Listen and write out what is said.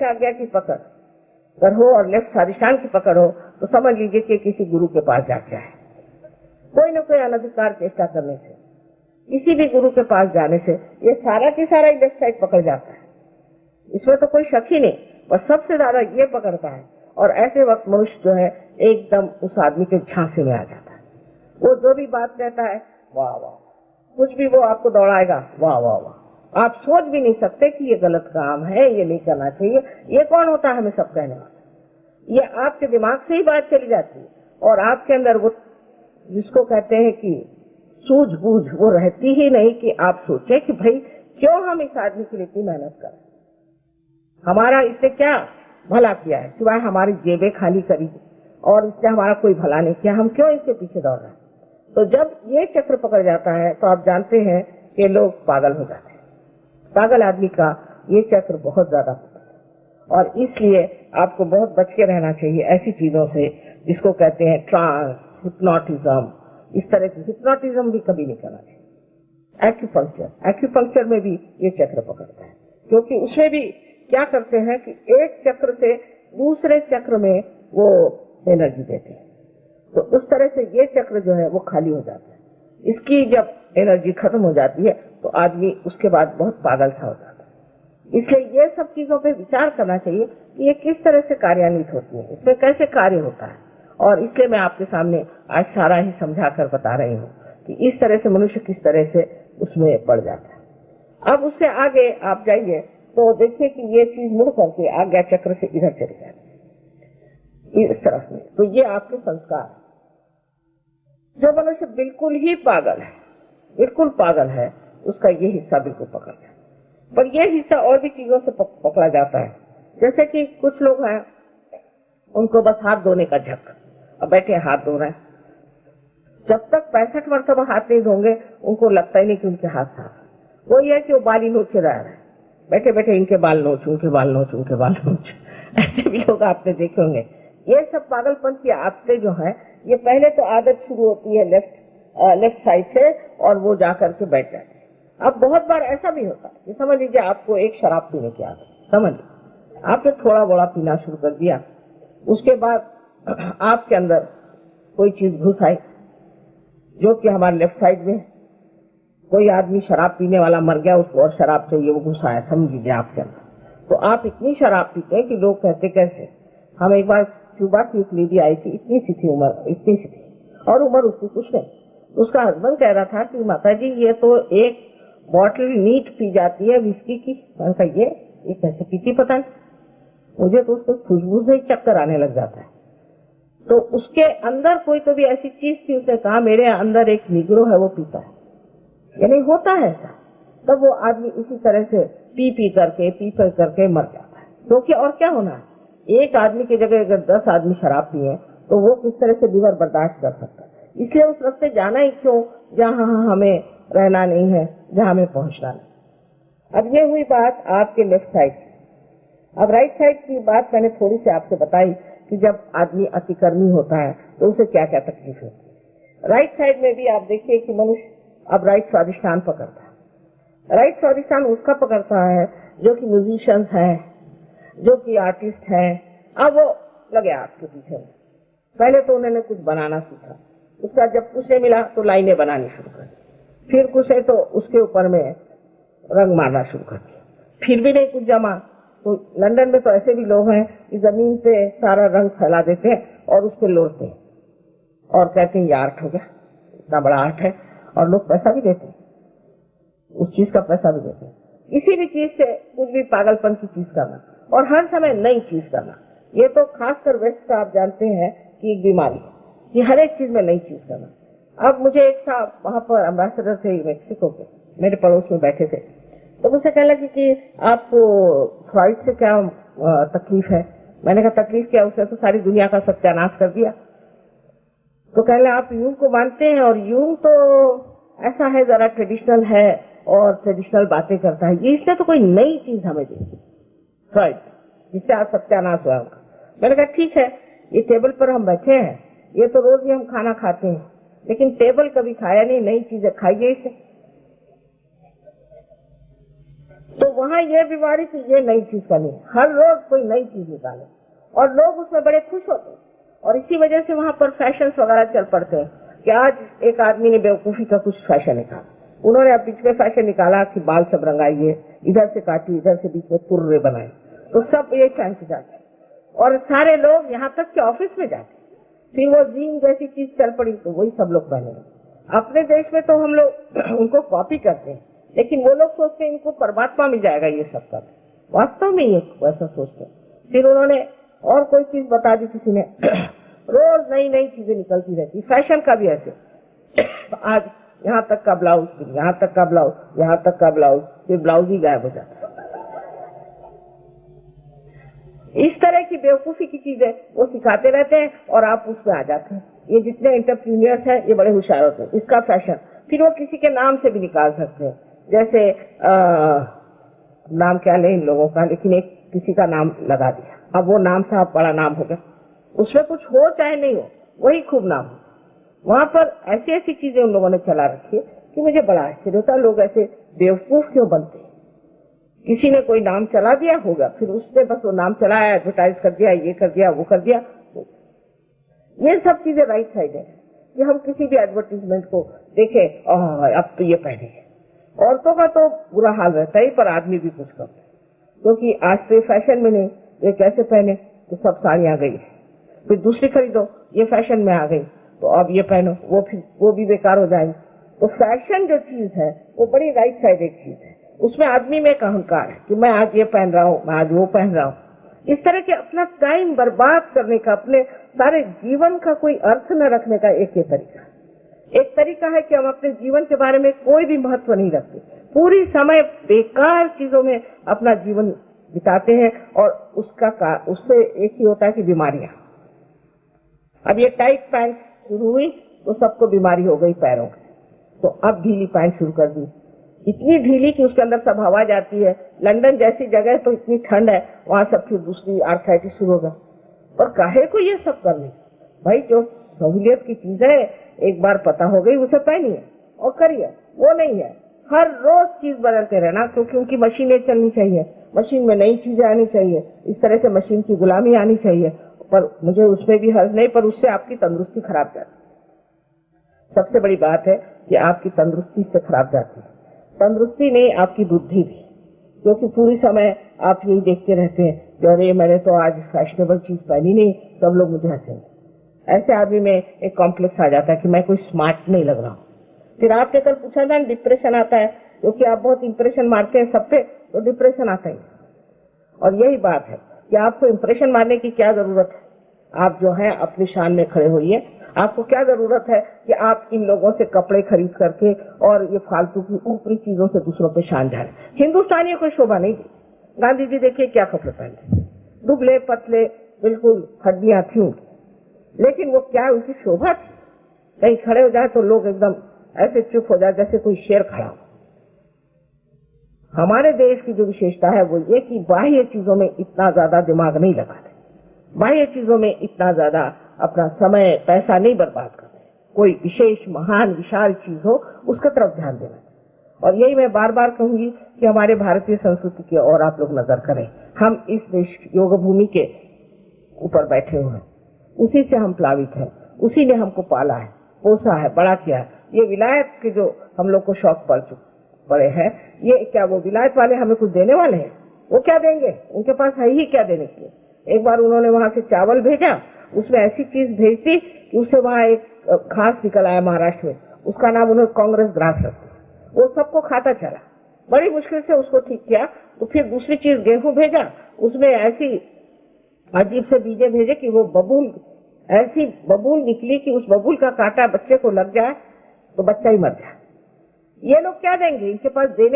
Right आज्ञा की पकड़ अगर हो और लेफ्ट स्वादिष्ठान की पकड़ हो तो समझ लीजिए कि किसी गुरु के पास जाके आए। कोई न कोई अनधिकार चेष्टा करने से, किसी भी गुरु के पास जाने से ये सारा की सारा लेफ्ट साइड पकड़ जाता है। इसमें तो कोई शक ही नहीं, पर सबसे ज्यादा ये पकड़ता है। और ऐसे वक्त मनुष्य जो है एकदम उस आदमी के झांसे में आ जाता है। वो जो भी बात कहता है वाह वाह, कुछ भी वो आपको दौड़ाएगा वाह वाह वाह। आप सोच भी नहीं सकते कि ये गलत काम है, ये नहीं करना चाहिए। ये कौन होता है हमें सब कहने वाला? ये आपके दिमाग से ही बात चली जाती है और आपके अंदर वो जिसको कहते हैं कि सूझबूझ वो रहती ही नहीं कि आप सोचे कि भाई क्यों हम इस आदमी के लिए इतनी मेहनत करें, हमारा इससे क्या भला किया है सिवाय हमारी जेबें खाली करी और इससे हमारा कोई भला नहीं किया, हम क्यों इसके पीछे दौड़ रहे हैं। तो जब ये चक्र पकड़ जाता है तो आप जानते हैं कि लोग पागल हो जाते हैं। पागल आदमी का ये चक्र बहुत ज्यादा होता है और इसलिए आपको बहुत बच के रहना चाहिए ऐसी चीजों से जिसको कहते हैं ट्रांस, हिप्नोटिज्म। इस तरह की हिप्नोटिज्म भी कभी नहीं करना चाहिए। एक्यूपंक्चर में भी ये चक्र पकड़ता है, क्योंकि उसमें भी क्या करते हैं कि एक चक्र से दूसरे चक्र में वो एनर्जी देते हैं। तो उस तरह से ये चक्र जो है वो खाली हो जाता है। इसकी जब एनर्जी खत्म हो जाती है तो आदमी उसके बाद बहुत पागल सा हो जाता है। इसलिए ये सब चीजों पे विचार करना चाहिए कि ये किस तरह से कार्यान्वित होती है, इसमें कैसे कार्य होता है। और इसलिए मैं आपके सामने आज सारा ही समझा कर बता रही हूँ कि इस तरह से मनुष्य किस तरह से उसमें पड़ जाता है। अब उससे आगे आप जाइए तो देखिए कि ये चीज मुड़ करके आज्ञा चक्र से इधर चली जाती है इस तरफ में। तो ये आपके संस्कार। जो मनुष्य बिल्कुल ही पागल है, बिल्कुल पागल है, उसका ये हिस्सा बिल्कुल पकड़ जाता है। पर ये हिस्सा और भी चीजों से पकड़ा जाता है। जैसे कि कुछ लोग हैं उनको बस हाथ धोने का झक, अब बैठे हाथ धो रहे हैं, जब तक 65 मरतबा हाथ नहीं धोंगे उनको लगता ही नहीं कि उनके हाथ साफ। वो ये है कि वो बाल ही नोचे रह रहे हैं, बैठे बैठे इनके बाल नोच, उनके बाल नोच, उनके बाल नोच। ऐसे भी लोग आपने देखे होंगे। ये सब पागलपन की आदतें जो है, ये पहले तो आदत शुरू होती है लेफ्ट साइड से और वो जाकर के बैठ जाते हैं। अब बहुत बार ऐसा भी होता है कि समझ लीजिए आपको एक शराब पीने की आदत, समझ लीजिए आपने थोड़ा बड़ा पीना शुरू कर दिया, उसके बाद आपके अंदर कोई चीज घुस आई जो कि हमारे लेफ्ट साइड में कोई आदमी शराब पीने वाला मर गया, उसको और शराब चाहिए, वो घुस आया समझ लीजिए आपके अंदर। तो आप इतनी शराब पीते हैं कि लोग कहते कैसे। हम एक बार क्यूबा की एक लेडी आई थी, इतनी सी थी उम्र, इतनी सी थी और उम्र उसकी कुछ नहीं। उसका हस्बैंड कह रहा था कि माता जी ये तो एक बॉटल नीट पी जाती है विस्की की। मैंने कहा ये कैसे पीती पता नहीं, मुझे तो उसको खुशबू से ही चक्कर आने लग जाता है। तो उसके अंदर कोई तो भी ऐसी चीज थी, उसने कहा मेरे अंदर एक निग्रो है वो पीता है, यानी होता है ऐसा। तब वो आदमी इसी तरह से पी करके मर जाता है। क्योंकि और क्या होना है, एक आदमी की जगह अगर 10 आदमी शराब पिए तो वो किस तरह से लीवर बर्दाश्त कर सकता है। इसलिए उस रास्ते जाना ही क्यों जहाँ हमें रहना नहीं है, जहाँ हमें पहुंचना नहीं। अब ये हुई बात आपके लेफ्ट साइड। अब राइट साइड की बात मैंने थोड़ी सी आपसे बताई कि जब आदमी अतिकर्मी होता है तो उसे क्या क्या तकलीफ होती है। राइट साइड में भी आप देखिए कि मनुष्य अब राइट स्वादिष्ठान पकड़ता है। राइट स्वादिष्ठान उसका पकड़ता है जो कि म्यूजिशियंस है, जो कि आर्टिस्ट है। अब वो लगे आपके पीछे। पहले तो उन्होंने कुछ बनाना सीखा, उसका जब कुछ नहीं मिला तो लाइनें बनानी शुरू कर दी, फिर कुछ है तो उसके ऊपर में रंग मारना शुरू कर दिया, फिर भी नहीं कुछ जमा तो लंदन में तो ऐसे भी लोग हैं कि जमीन पे सारा रंग फैला देते हैं और उस पर लोड़ते हैं और कहते हैं ये आर्ट हो गया, इतना बड़ा आर्ट है, और लोग पैसा भी देते हैं, उस चीज का पैसा भी देते हैं। किसी भी चीज से कुछ भी पागलपन की चीज करना और हर समय नई चीज करना, ये तो खासकर वेस्ट का आप जानते हैं कि एक बीमारी है कि हर एक चीज में नई चीज करना। अब मुझे एक साहब वहां पर अम्बेसडर थे मेक्सिको के, मेरे पड़ोस में बैठे थे, तो मुझसे कहने लगे कि आपको फ्राइड से क्या तकलीफ है। मैंने कहा तकलीफ क्या, उसने तो सारी दुनिया का सत्यानाश कर दिया। तो कहने आप यूं को मानते हैं और यूं तो ऐसा है जरा ट्रेडिशनल है और ट्रेडिशनल बातें करता है, ये इसने तो कोई नई चीज हमें दी फ्राइड जिससे आज सत्यानाश हुआ उनका। मैंने कहा ठीक है, ये टेबल पर हम बैठे हैं, ये तो रोज ही हम खाना खाते हैं, लेकिन टेबल कभी खाया नहीं, नई चीजें खाइए इसे। तो वहाँ ये बीमारी थी, ये नई चीज करनी, हर रोज कोई नई चीज निकाले और लोग उसमें बड़े खुश होते हैं। और इसी वजह से वहाँ पर फैशन वगैरह चल पड़ते हैं कि आज एक आदमी ने बेवकूफी का कुछ फैशन निकाला, उन्होंने अब बीच में फैशन निकाला कि बाल सब रंगाइए, इधर से काटिए, इधर से बीच में तुर्रे बनाए, तो सब ये फैन से जाते और सारे लोग यहाँ तक कि ऑफिस में जाते। फिर वो जीन जैसी चीज चल पड़ी तो वही सब लोग पहने। अपने देश में तो हम लोग उनको कॉपी करते हैं, लेकिन वो लोग सोचते हैं इनको परमात्मा मिल जाएगा ये सब कर, वास्तव में ये वैसा सोचते हैं। फिर उन्होंने और कोई चीज बता दी किसी ने, रोज नई नई चीजें निकलती रहती, फैशन का भी ऐसे, आज यहाँ तक का ब्लाउज, फिर यहाँ तक का ब्लाउज, यहाँ तक का ब्लाउज, फिर ब्लाउज ही गायब हो जाता। इस तरह की बेवकूफी की चीजें वो सिखाते रहते हैं और आप उसमें आ जाते हैं। ये जितने एंटरप्रीनियर्स हैं ये बड़े होशियार होते हैं, इसका फैशन फिर वो किसी के नाम से भी निकाल सकते हैं। जैसे नाम क्या ले इन लोगों का, लेकिन एक किसी का नाम लगा दिया, अब वो नाम साहब बड़ा नाम हो गया, उसमें कुछ हो चाहे नहीं हो वही खूब नाम हो। वहाँ पर ऐसी ऐसी चीजें उन लोगों ने चला रखी है कि मुझे बड़ा आश्चर्य होता है, लोग ऐसे बेवकूफ क्यों बनते हैं। किसी ने कोई नाम चला दिया होगा, फिर उसने बस वो नाम चलाया, एडवर्टाइज कर दिया, ये कर दिया, वो कर दिया। ये सब चीजें राइट साइड है कि हम किसी भी एडवर्टीजमेंट को देखें, अब तो ये पहनेंगे। औरतों का तो बुरा हाल रहता है, पर आदमी भी कुछ करते हैं, क्योंकि आज तो फैशन में नहीं, ये कैसे पहने, तो सब साड़ियां गई, फिर दूसरी खरीदो, ये फैशन में आ गई, तो अब ये पहनो, वो भी बेकार हो जाएगी। तो फैशन जो चीज है वो बड़ी राइट साइड एक चीज है, उसमें आदमी में एक अहंकार है कि मैं आज ये पहन रहा हूँ, मैं आज वो पहन रहा हूँ। इस तरह के अपना टाइम बर्बाद करने का, अपने सारे जीवन का कोई अर्थ न रखने का एक ये तरीका। एक तरीका है कि हम अपने जीवन के बारे में कोई भी महत्व नहीं रखते, पूरी समय बेकार चीजों में अपना जीवन बिताते हैं और उससे एक ही होता है कि बीमारियां। अब ये टाइट पैंट शुरू हुई तो सबको बीमारी हो गई पैरों की, तो अब ढीली पैंट शुरू कर दी, इतनी ढीली कि उसके अंदर सब हवा जाती है। लंदन जैसी जगह तो इतनी ठंड है, वहां सब फिर दूसरी आर्थराइटिस शुरू होगा। और काहे को ये सब करने भाई, जो सहूलियत की चीज है एक बार पता हो गई उसे पहनिए और करिए, वो नहीं है हर रोज चीज बदलते रहना, क्योंकि उनकी मशीनें चलनी चाहिए, मशीन में नई चीजें आनी चाहिए, इस तरह से मशीन की गुलामी आनी चाहिए। पर मुझे उसमें भी हर्ज नहीं, पर उससे आपकी तंदुरुस्ती खराब जाती है। सबसे बड़ी बात है कि आपकी तंदुरुस्ती से खराब जाती है, तंदुरुस्ती नहीं आपकी बुद्धि भी, क्योंकि पूरी समय आप यही देखते रहते हैं कि अरे मैंने तो आज फैशनेबल चीज पहनी नहीं, सब लोग मुझे हंसेंगे। ऐसे आदमी में एक कॉम्प्लेक्स आ जाता है कि मैं कोई स्मार्ट नहीं लग रहा हूँ। फिर आपने कल पूछा था डिप्रेशन आता है, क्योंकि आप बहुत इंप्रेशन मारते हैं सब पे, तो डिप्रेशन आता ही। और यही बात है कि आपको इंप्रेशन मारने की क्या जरूरत है, आप जो है अपनी शान में खड़े होइए। आपको क्या जरूरत है कि आप इन लोगों से कपड़े खरीद करके और ये फालतू की ऊपरी चीजों से दूसरों पे शान झाड़े। हिंदुस्तानियों को शोभा नहीं दी। गांधी जी देखिए क्या कपड़े पहनते, दुबले पतले, बिल्कुल हड्डियां थी, लेकिन वो क्या उनकी शोभा थी। कहीं खड़े हो जाए तो लोग एकदम ऐसे चुप हो जाए जैसे कोई शेर खड़ा हो। हमारे देश की जो विशेषता है वो ये कि बाह्य चीजों में इतना ज्यादा दिमाग नहीं लगाते, बाह्य चीजों में इतना ज्यादा अपना समय पैसा नहीं बर्बाद करते। कोई विशेष महान विशाल चीज हो उसका तरफ ध्यान देना। और यही मैं बार बार कहूंगी कि हमारे भारतीय संस्कृति की ओर आप लोग नजर करें। हम इस देश योग भूमि के ऊपर बैठे हुए हैं, उसी से हम प्लावित हैं, उसी ने हमको पाला है, पोसा है, बड़ा किया है। ये विलायत के जो हम लोग को शौक पड़े हैं, ये क्या वो विलायत वाले हमें कुछ देने वाले हैं? वो क्या देंगे? उनके पास है ही क्या देने के लिए। एक बार उन्होंने वहां से चावल भेजा, उसमें ऐसी चीज भेज दी कि उससे वहां एक घास निकल आया महाराष्ट्र में, उसका नाम उन्होंने कांग्रेस ग्रास रखा। वो सबको खाता चला, बड़ी मुश्किल से उसको ठीक किया। तो फिर दूसरी चीज गेहूं भेजा, उसमें ऐसी अजीब से बीजे भेजे कि वो बबूल, ऐसी बबूल निकली कि उस बबूल का कांटा बच्चे को लग जाए तो बच्चा ही मर जाए। ये लोग क्या देंगे? इनके पास देने